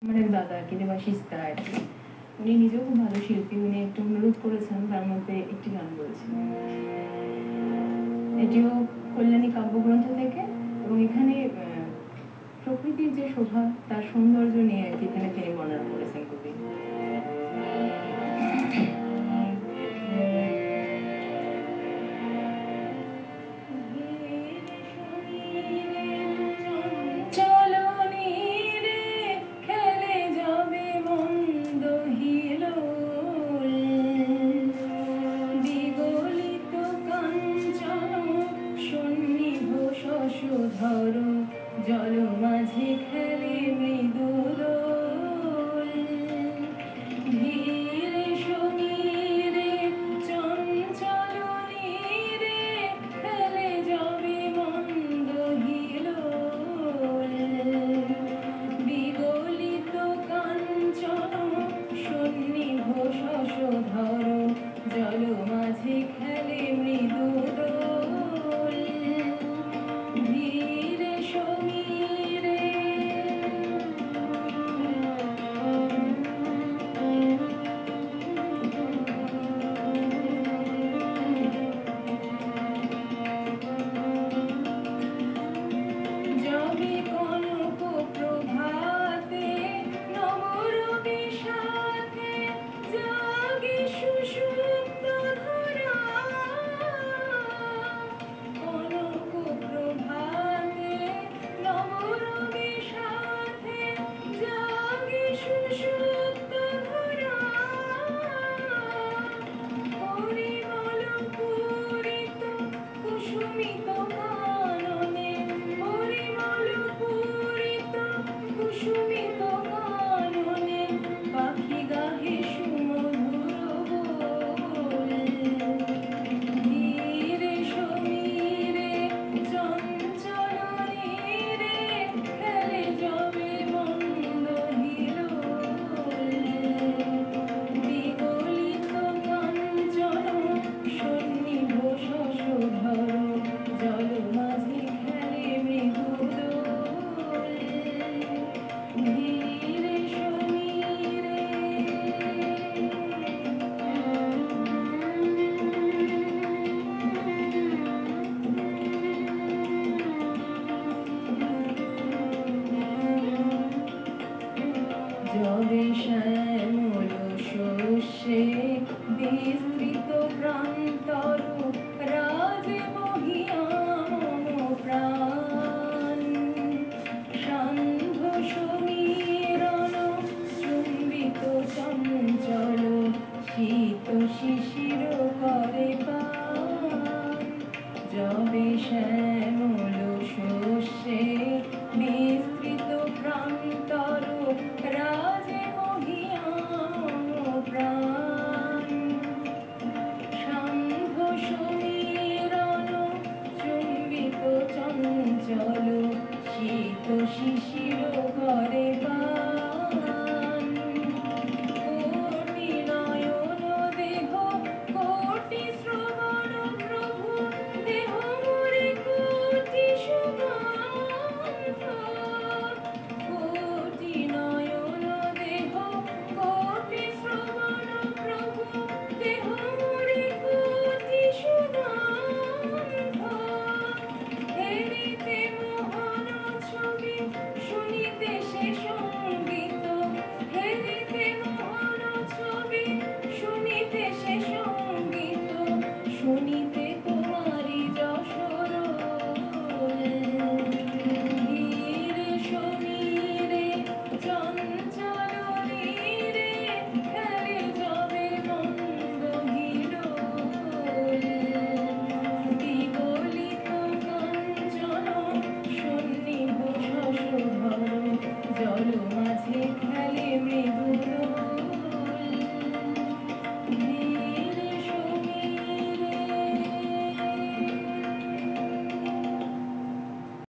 আমার এক দাদা আর কি দেবাশিস দা আর কি, উনি নিজেও খুব ভালো শিল্পী। উনি একটু অনুরোধ করেছেন, তার মধ্যে একটি গান বলেছেন। এটিও কল্যাণী কাব্যগ্রন্থ থেকে, এবং এখানে প্রকৃতির যে শোভা, তার সৌন্দর্য নিয়ে আর কি এখানে তিনি বর্ণনা করেছেন কবি। ধরো জল মাঝে খেলে মৃদু দোল, ধীরে সমীরে চঞ্চল নীরে খেলে যাবে মন্দ হিলোল, বিগলিত কাঞ্চন সন্নিভ শশধর জল মাঝে খেলে মৃদু দোল, ধীরে সমীরে যাবে কনক প্রভাতে নবরবি সাথে, জাগে সুষুপ্ত ধরা, কনক প্রভাতে নবরবি সাথে, জাগে সুষুপ্ত ধরা, পরিমল পূরিত কুসুমিত কাননে, পরিমল পূরিত কুসুমিত কাননে, পাখি গাহে সুমধুর বোল, ধীরে সমীরে চঞ্চল নীরে খেলে যাবে মন্দ হিলোল, বিগলিত কাঞ্চন সন্নিভ শশধর জল মাঝে খেলে মৃদু দোল, ধীরে সমীরে যবে শ্যামল শস্যে বিস্তৃত প্রান্তর